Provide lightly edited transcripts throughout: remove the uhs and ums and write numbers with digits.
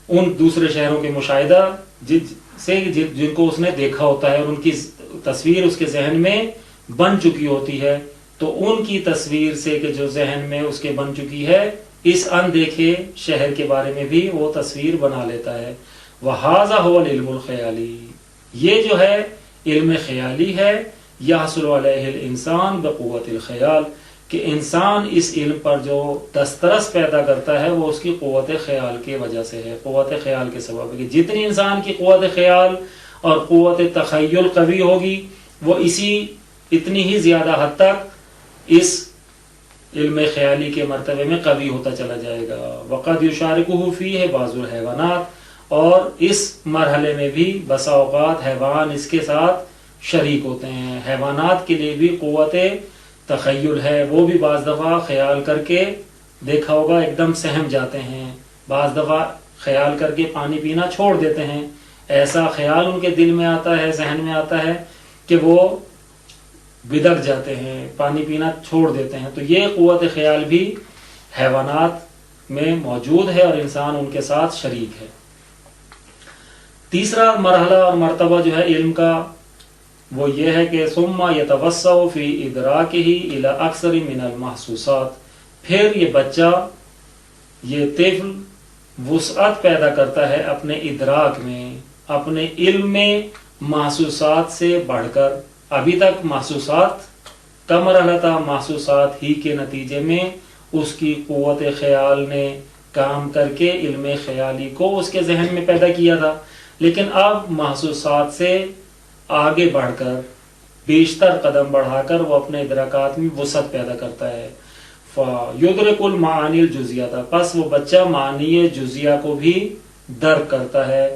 ان دوسرے شہروں کے مشاہدہ سے جن کو اس نے دیکھا ہوتا ہے اور ان کی تصویر اس کے ذہن میں بن چکی ہوتی ہے، تو ان کی تصویر سے کہ جو ذہن میں اس کے بن چکی ہے، اس اندیکھے شہر کے بارے میں بھی وہ تصویر بنا لیتا ہے۔ وَهَذَا هُوَ الْعِلْمُ الْخَيَالِي، یہ جو ہے علم خیالی ہے، يَحْصُلُ عَلَيْهِ الْإِنسَانُ بِقُوَّةِ الْخَيَالِ، کہ انسان اس علم پر جو دسترس پیدا کرتا ہے وہ اس کی قوت خیال کی وجہ سے ہے، قوت خیال کے سبب ہے کہ جتنی انسان کی قوت خیال اور قوت تخیل قوی ہوگی وہ اتنی ہی زیادہ حد تک اس علم خیالی کے مرتبے میں قوی ہوتا چلا جائے گا۔ وقد یشارکہ فیہ بعض الحیوانات، اور اس مرحلے میں بھی بسا اوقات حیوان اس کے ساتھ شریک ہوتے ہیں۔ حیوانات کے لیے بھی قوت تخیل ہے، وہ بھی بعض دفعہ خیال کر کے دیکھا ہوگا ایک دم سہم جاتے ہیں، بعض دفعہ خیال کر کے پانی پینا چھوڑ دیتے ہیں، ایسا خیال ان کے دل میں آتا ہے، ذہن میں آتا ہے کہ وہ بدک جاتے ہیں، پانی پینا چھوڑ دیتے ہیں۔ تو یہ قوت خیال بھی حیوانات میں موجود ہے اور انسان ان کے ساتھ شریک ہے۔ تیسرا مرحلہ اور مرتبہ جو ہے علم کا وہ یہ ہے کہ ثم یتوسع فی ادراکہ الی اکثر من المحسوسات، پھر یہ بچہ، یہ طفل وسعت پیدا کرتا ہے اپنے ادراک میں، اپنے علم میں محسوسات سے بڑھ کر۔ ابھی تک محسوسات کا مرحلہ تھا، محسوسات ہی کے نتیجے میں اس کی قوت خیال نے کام کر کے علم خیالی کو اس کے ذہن میں پیدا کیا تھا، لیکن اب محسوسات سے آگے بڑھ کر بیشتر قدم بڑھا کر وہ اپنے ادراکات میں وسعت پیدا کرتا ہے۔ فَيُدْرِكُ الْمَعَانِي الْجُزْئِيَّةَ، پس وہ بچہ معنی جزیہ کو بھی درک کرتا ہے۔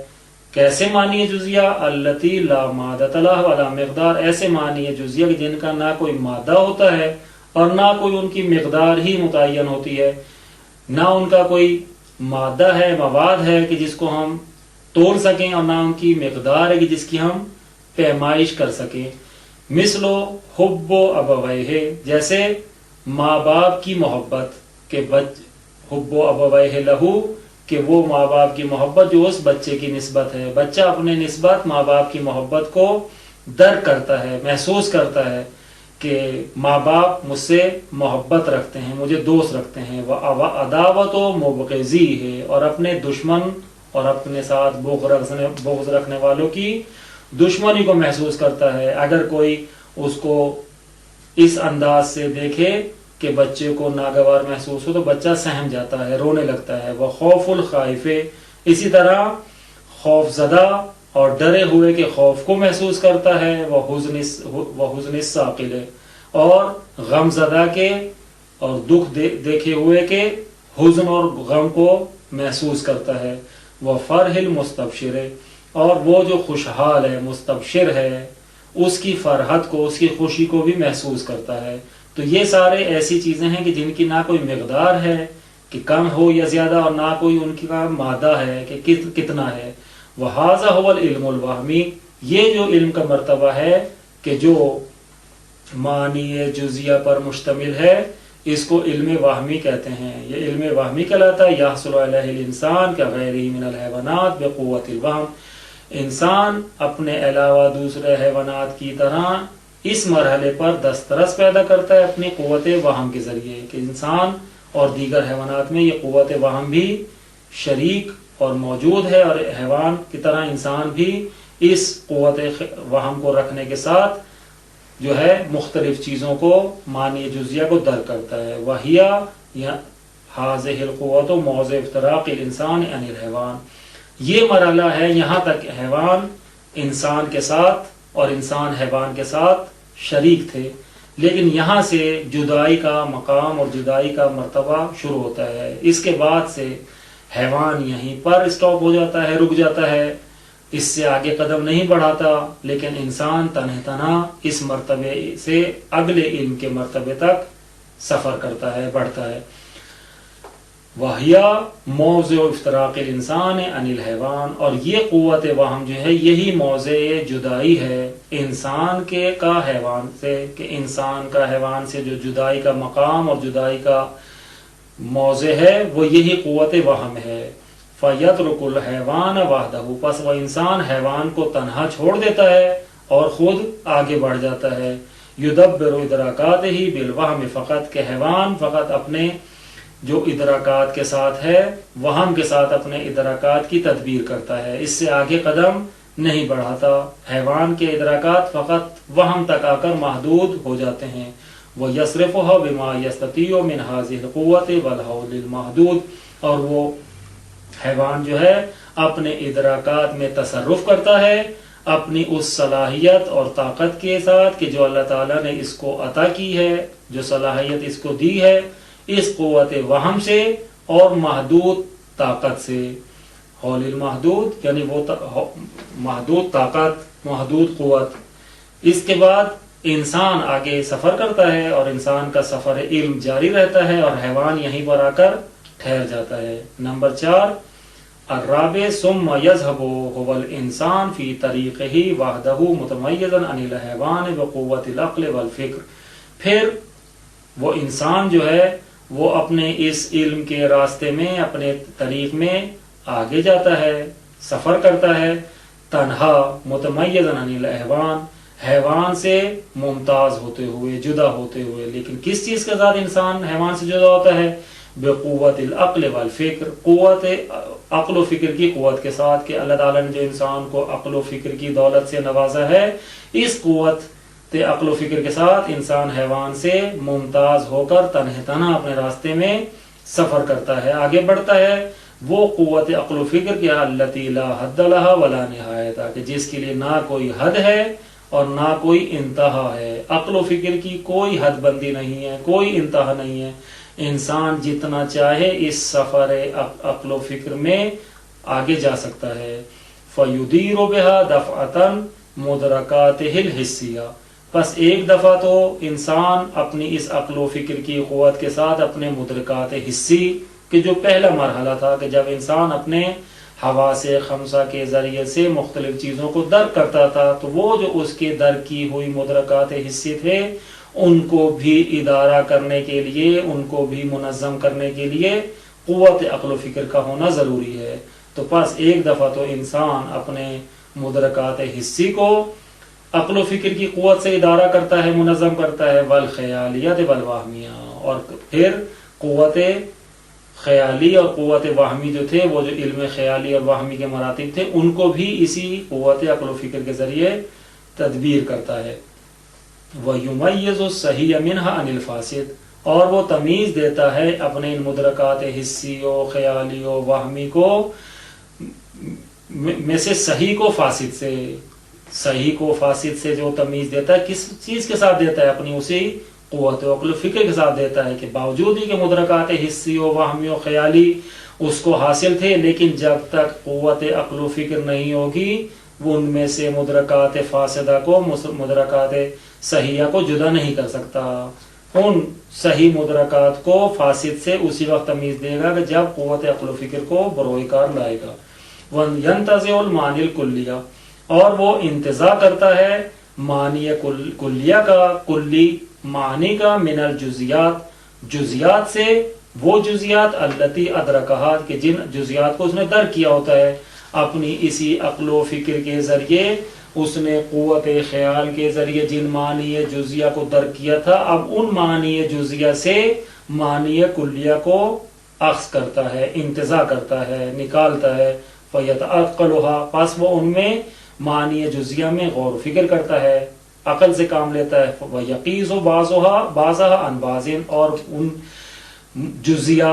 کیسے معنی جزیہ؟ الَّتِي لَا مَادَّةَ لَهَا وَلَا مِقْدَارٌ، ایسے معنی جزیہ جن کا نہ کوئی مادہ ہوتا ہے اور نہ کوئی ان کی مقدار ہی متعین ہوتی ہے، نہ ان کا کوئی مادہ ہے، مواد ہے کہ جس کو ہم تول سکیں، اور نہ ان کی مقدار ہے کہ جس کی ہم پیمائش کر سکیں۔ مثل حب ابویہ، جیسے ماں باپ کی محبت، کہ حب ابویہ لہو، کہ وہ ماں باپ کی محبت جو اس بچے کی نسبت ہے، بچہ اپنے نسبت ماں باپ کی محبت کو درک کرتا ہے، محسوس کرتا ہے کہ ماں باپ مجھ سے محبت رکھتے ہیں، مجھے دوست رکھتے ہیں۔ وَعَدَاوَةُ مُبْغِضِيهِ، اور اپنے دشمن اور اپنے ساتھ بغض رکھنے والوں کی دشمنی کو محسوس کرتا ہے۔ اگر کوئی اس کو اس انداز سے دیکھے کہ بچے کو ناگوار محسوس ہو تو بچہ سہم جاتا ہے، رونے لگتا ہے۔ وَخَوْفُ الْخَائِفِ، اسی طرح خوف زدہ اور ڈرے ہوئے کے خوف کو محسوس کرتا ہے۔ وَحُزْنِ السَّاقِلِ، اور غم زدہ کے اور دکھ دیکھے ہوئے کے حزن اور غم کو محسوس کرتا ہے۔ وَفَرْحِ الْمُسْتَبْشِرِ، اور وہ جو خوشحال ہے، مستبشر ہے، اس کی فرحت کو، اس کی خوشی کو بھی محسوس کرتا ہے۔ تو یہ سارے ایسی چیزیں ہیں کہ جن کی نہ کوئی مقدار ہے کہ کم ہو یا زیادہ، اور نہ کوئی ان کا مادہ ہے کہ کتنا ہے۔ وَهَذَا هُوَ الْعِلْمُ الْوَهْمِي، یہ جو علم کا مرتبہ ہے کہ جو معنی جزیہ پر مشتمل ہے، اس کو علم وہمی کہتے ہیں۔ یہ علم وہمی کہلاتا ہے۔ یحصل علیہ الانسان کغیرہ من الحیوانات بقوت الوہم، انسان اپنے علاوہ دوسرے حیوانات کی طرح اس مرحلے پر دسترس پیدا کرتا ہے اپنی قوت وہم کے ذریعے، کہ انسان اور دیگر حیوانات میں یہ قوت وہم بھی شریک اور موجود ہے، اور حیوان کی طرح انسان بھی اس قوت وہم کو رکھنے کے ساتھ جو ہے مختلف چیزوں کو، معنی جزیہ کو درک کرتا ہے۔ وَهِيَ هَذِهِ الْقُوَّةُ مَوْضِعُ افْتِرَاقِ الْإِنسَانِ عَنِ الْحَيْوَانِ، یہ مرحلہ ہے یہاں تک حیوان انسان کے ساتھ اور انسان حیوان کے ساتھ شریک تھے، لیکن یہاں سے جدائی کا مقام اور جدائی کا مرتبہ شروع ہوتا ہے۔ اس کے بعد سے حیوان یہیں پر اسٹاپ ہو جاتا ہے، رک جاتا ہے، اس سے آگے قدم نہیں بڑھاتا، لیکن انسان تنہ تنہا اس مرتبے سے اگلے علم کے مرتبے تک سفر کرتا ہے، بڑھتا ہے۔ وَهِيَ مَوْضِعُ افْتِرَاقِ الْإِنسَانِ عَنِ الْحَيْوَانِ، اور یہ قوت وہم جو ہے یہی موضع جدائی ہے انسان کا حیوان سے، کہ انسان کا حیوان سے جو جدائی کا مقام اور جدائی کا موضع ہے وہ یہی قوت وہم ہے۔ فَيَتْرُكُ الْحَيْوَانَ وَحْدَهُ، پس وہ انسان حیوان کو تنہا چھوڑ دیتا ہے اور خود آگے بڑھ جاتا ہے. يُدَبِّرُ إِدْرَاكَاتِهِ بِالْوَهْمِ، فقط کہ حیوان فقط اپنے جو ادراکات کے ساتھ ہے، وہم کے ساتھ اپنے ادراکات کی تدبیر کرتا ہے، اس سے آگے قدم نہیں بڑھاتا. حیوان کے ادراکات فقط وہم تک آ کر محدود ہو جاتے ہیں. وَيَصْرِفُهَا بِمَا يَسْتَطِيعُ مِنْ هَذِهِ الْقُوَّةِ وَالْحَوْلِ الْمَحْدُودِ، اور وہ حیوان جو ہے اپنے ادراکات میں تصرف کرتا ہے اپنی اس صلاحیت اور طاقت کے ساتھ کہ جو اللہ تعالیٰ نے اس کو عطا کی ہے، جو صلاحیت اس کو دی ہے، اس قوت وہم سے اور محدود طاقت سے. حول المحدود یعنی وہ محدود طاقت، محدود قوت. اس کے بعد انسان آگے سفر کرتا ہے اور انسان کا سفر علم جاری رہتا ہے اور حیوان یہیں پر آ کر ٹھہر جاتا ہے. نمبر 4 الرابع ثم يذهب هو الانسان في طريقه وحده متميزا عن الحيوان بقوة العقل والفکر. پھر وہ انسان جو ہے وہ اپنے اس علم کے راستے میں، اپنے طریق میں آگے جاتا ہے، سفر کرتا ہے تنہا، متمیزا عن الحیوان، حیوان سے ممتاز ہوتے ہوئے، جدا ہوتے ہوئے. لیکن کس چیز کے ساتھ انسان حیوان سے جدا ہوتا ہے؟ بقوت العقل والفکر، قوت عقل و فکر کی قوت کے ساتھ، کہ اللہ تعالیٰ نے جو انسان کو عقل و فکر کی دولت سے نوازا ہے، اس قوت عقل و فکر کے ساتھ انسان حیوان سے ممتاز ہو کر تنہا اپنے راستے میں سفر کرتا ہے، آگے بڑھتا ہے. وہ قوت عقل و فکر کی التی لا حد لها ولا نہایت، کہ جس کے لیے نہ کوئی حد ہے اور نہ کوئی انتہا ہے. عقل و فکر کی کوئی حد بندی نہیں ہے، کوئی انتہا نہیں ہے. انسان جتنا چاہے اس سفر عقل و فکر میں آگے جا سکتا ہے. فَيُدِيرُ بِهَا دَفْعَةً مُدْرَكَاتِهِ الْحِسِّيَّةِ، پس ایک دفعہ تو انسان اپنی اس عقل و فکر کی قوت کے ساتھ اپنے مدرکات حسی کہ جو پہلا مرحلہ تھا کہ جب انسان اپنے حواس خمسہ کے ذریعے سے مختلف چیزوں کو درک کرتا تھا، تو وہ جو اس کے درک کی ہوئی مدرکات حسی تھے ان کو بھی ادارہ کرنے کے لیے، ان کو بھی منظم کرنے کے لیے قوت عقل و فکر کا ہونا ضروری ہے. تو پس ایک دفعہ تو انسان اپنے مدرکات حسی کو عقل و فکر کی قوت سے ادارہ کرتا ہے، منظم کرتا ہے. والخیالیت والوہمیہ، اور پھر قوت خیالی اور قوت وہمی جو تھے، وہ جو علم خیالی اور وہمی کے مراتب تھے، ان کو بھی اسی قوت عقل و فکر کے ذریعے تدبیر کرتا ہے. وَيُمَيِّزُ الصَّحِيَّ مِنْهَا عَنِ الْفَاسِدِ، اور وہ تمیز دیتا ہے اپنے ان مدرکات حسی و خیالی و وہمی کو میں سے صحیح کو فاسد سے. صحیح کو فاسد سے جو تمیز دیتا ہے، کس چیز کے ساتھ دیتا ہے؟ اپنی اسی قوت و عقل و فکر کے ساتھ دیتا ہے، کہ باوجود ہی کہ مدرکات حسی و وہمی و خیالی اس کو حاصل تھے، لیکن جب تک قوت عقل و فکر نہیں ہوگی وہ ان میں سے مدرکات فاسدہ کو مدرکات صحیحہ کو جدا نہیں کر سکتا. ان صحیح مدرکات کو فاسد سے اسی وقت تمیز دے گا کہ جب قوت عقل و فکر کو بروئے کار لائے گا. وَيَنْتَزِعُ الْمَعْنِي الْكُلِّيَّةِ، اور وہ انتزاع کرتا ہے معنی کلیہ کا، کلی معنی کا، من الجزیات، جزیات سے، وہ جزیات التی ادرکہات، کہ جن جزیات کو اس نے درک کیا ہوتا ہے اپنی اسی عقل و فکر کے ذریعے. اس نے قوت خیال کے ذریعے جن معنی جزیہ کو درک کیا تھا، اب ان معنی جزیہ سے معنی کلیہ کو اخذ کرتا ہے، انتزاع کرتا ہے، نکالتا ہے. فَيَتَعَقَّلُهَا، پس وہ ان میں معنی جزیہ میں غور و فکر کرتا ہے، عقل سے کام لیتا ہے. وَيَقِيسُ بَعْضَهَا عَنْ بَعْضٍ، اور ان جزیہ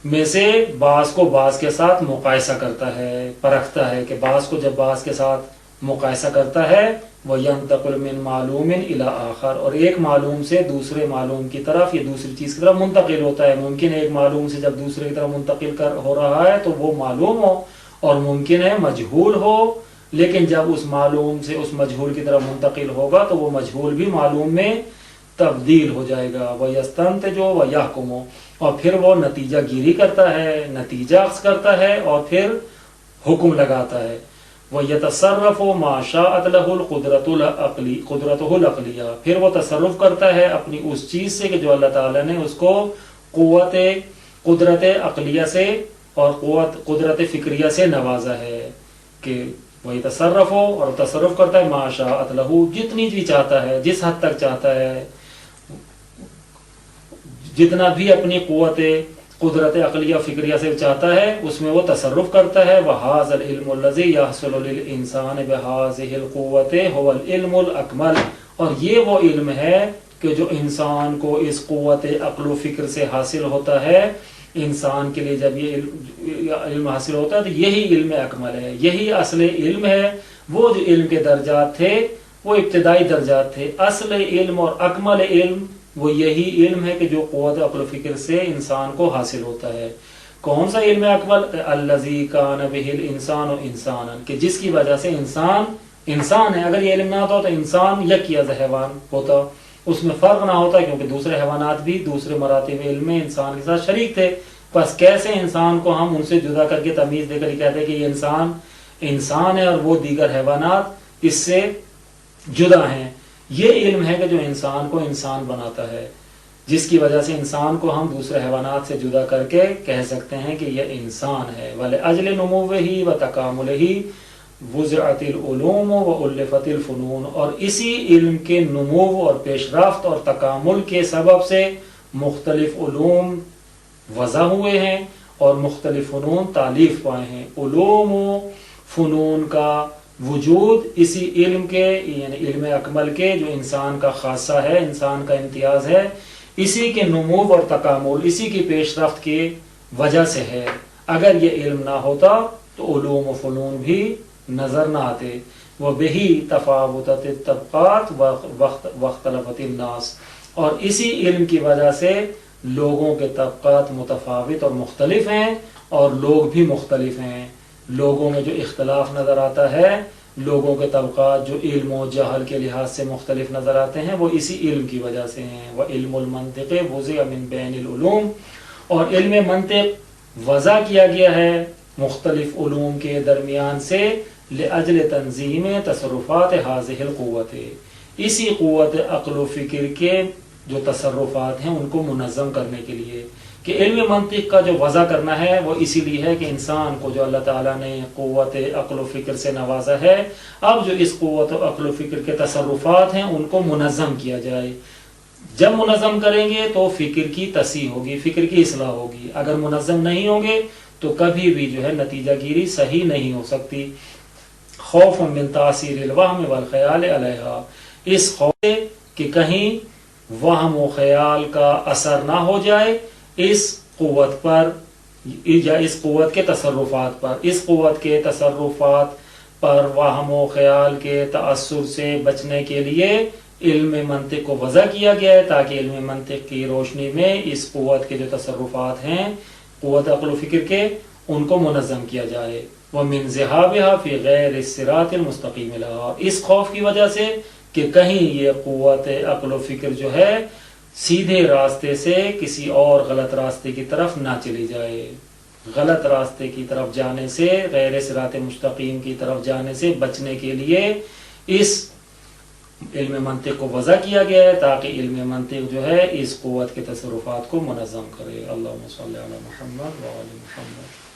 میں سے بعض کو بعض کے ساتھ مقایسہ کرتا ہے، پرکھتا ہے، کہ بعض کو جب بعض کے ساتھ مقایسہ کرتا ہے. وَيَنْتَقِلُ مِنْ مَعْلُومٍ إِلَىٰ آخَرٍ، اور ایک معلوم سے دوسرے معلوم کی طرف یا دوسری چیز کی طرف منتقل ہوتا ہے. ممکن ہے ایک معلوم سے جب دوسرے کی طرف منتقل ہو رہا ہے تو وہ معلوم ہو، اور ممکن ہے مجہول ہو، لیکن جب اس معلوم سے اس مجہول کی طرف منتقل ہوگا تو وہ مجہول بھی معلوم میں تبدیل ہو جائے گا. وَيَسْتَنْتِجُ وَيَحْكُمُ، اور پھر وہ نتیجہ گیری کرتا ہے، نتیجہ اخذ کرتا ہے اور پھر حکم لگاتا ہے. وَيَتَصَرَّفُ مَا شَاءَتْ لَهُ قُدْرَتُهُ الْعَقْلِيَّةُ، پھر وہ تصرف کرتا ہے اپنی اس چیز سے کہ جو اللہ تعالیٰ نے اس کو قدرت عقلیہ سے اور قدرت فکریہ سے نوازا ہے کہ وہی تصرف ہو اور تصرف کرتا ہے ما شاءت لہو، جتنی بھی چاہتا ہے، جس حد تک چاہتا ہے، جتنا بھی اپنی قدرت عقلیہ فکریہ سے چاہتا ہے اس میں وہ تصرف کرتا ہے۔ وَهَذَا الْعِلْمُ الَّذِي يَحْصُلُ لِلْإِنسَانِ بِهَذِهِ الْقُوَّةِ هُوَ الْعِلْمُ الْأَكْمَلُ، اور یہ وہ علم ہے کہ جو انسان کو اس قوت عقل و فکر سے حاصل ہوتا ہے، انسان کے لیے جب یہ علم حاصل ہوتا ہے تو یہی علم اکمل ہے، یہی اصل علم ہے۔ وہ جو علم کے درجات تھے وہ ابتدائی درجات تھے، اصل علم اور اکمل علم وہ یہی علم ہے کہ جو قوت عقل و فکر سے انسان کو حاصل ہوتا ہے۔ کون سا علم اکمل؟ الذی کان بہ الانسان انسانا، کہ جس کی وجہ سے انسان ہے۔ اگر یہ علم نہ ہوتا تو انسان یک یا حیوان ہوتا، اس میں فرق نہ ہوتا، کیونکہ دوسرے حیوانات بھی دوسرے مراتب علم میں انسان کے ساتھ شریک تھے۔ بس کیسے انسان کو ہم ان سے جدا کر کے تمیز دے کر یہ کہتے ہیں کہ یہ انسان ہے اور وہ دیگر حیوانات اس سے جدا ہیں۔ یہ علم ہے کہ جو انسان کو انسان بناتا ہے، جس کی وجہ سے انسان کو ہم دوسرے حیوانات سے جدا کر کے کہہ سکتے ہیں کہ یہ انسان ہے۔ وَلِأَجْلِ نُمُوِّهِ وَتَكَامُلِهِ وُزِعَتِ الْعُلُومُ وَأُلِّفَتِ الْفُنُونُ، اور اسی علم کے نمو اور پیش رفت اور تکامل کے سبب سے مختلف علوم وضع ہوئے ہیں اور مختلف فنون تالیف پائے ہیں۔ علوم و فنون کا وجود اسی علم کے، یعنی علم اکمل کے جو انسان کا خاصہ ہے، انسان کا امتیاز ہے، اسی کے نمو اور تکامل، اسی کی پیش رفت کی وجہ سے ہے۔ اگر یہ علم نہ ہوتا تو علوم و فنون بھی نظر نہ آتے۔ وَبِهِ تَفَاوُتَتِ الطَّبَقَاتُ وَاخْتَلَفَتِ النَّاسُ، اور اسی علم کی وجہ سے لوگوں کے طبقات متفاوت اور مختلف ہیں اور لوگ بھی مختلف ہیں۔ لوگوں میں جو اختلاف نظر آتا ہے، لوگوں کے طبقات جو علم و جہل کے لحاظ سے مختلف نظر آتے ہیں، وہ اسی علم کی وجہ سے ہیں۔ وَعِلْمُ الْمَنْطِقِ وُضِعَ مِنْ بَيْنِ الْعُلُومِ، اور علم منطق وضع کیا گیا ہے مختلف علوم کے درمیان سے، لِأَجْلِ تَنظِيمِ تصرفات هَذِهِ الْقُوَّةِ، اسی قوت عقل و فکر کے جو تصرفات ہیں ان کو منظم کرنے کے لیے۔ کہ علم منطق کا جو وضع کرنا ہے وہ اسی لیے ہے کہ انسان کو جو اللہ تعالیٰ نے قوت عقل و فکر سے نوازا ہے، اب جو اس قوت عقل و فکر کے تصرفات ہیں ان کو منظم کیا جائے۔ جب منظم کریں گے تو فکر کی تصحیح ہوگی، فکر کی اصلاح ہوگی۔ اگر منظم نہیں ہوں گے تو کبھی بھی جو ہے نتیجہ گیری صحیح نہیں ہو سکتی۔ خوف من تاثیر الوہم والخیال علیہا، اس خوف سے کہ کہیں وہم و خیال کا اثر نہ ہو جائے اس قوت پر یا اس قوت کے تصرفات پر۔ اس قوت کے تصرفات پر وہم و خیال کے تأثر سے بچنے کے لیے علم منطق کو وضع کیا گیا ہے، تاکہ علم منطق کی روشنی میں اس قوت کے جو تصرفات ہیں، قوت عقل و فکر کے، ان کو منظم کیا جائے۔ وَمِن ذِهَابِهَا فِي غَيْرِ الصِّرَاطِ الْمُسْتَقِيمِ لَهَا، اس خوف کی وجہ سے کہ کہیں یہ قوت عقل و فکر جو ہے سیدھے راستے سے کسی اور غلط راستے کی طرف نہ چلی جائے۔ غلط راستے کی طرف جانے سے، غیر صراط مستقیم کی طرف جانے سے بچنے کے لیے اس علم منطق کو وضع کیا گیا ہے، تاکہ علم منطق جو ہے اس قوت کے تصرفات کو منظم کرے۔ اللہم صلی علی محمد و آل محمد۔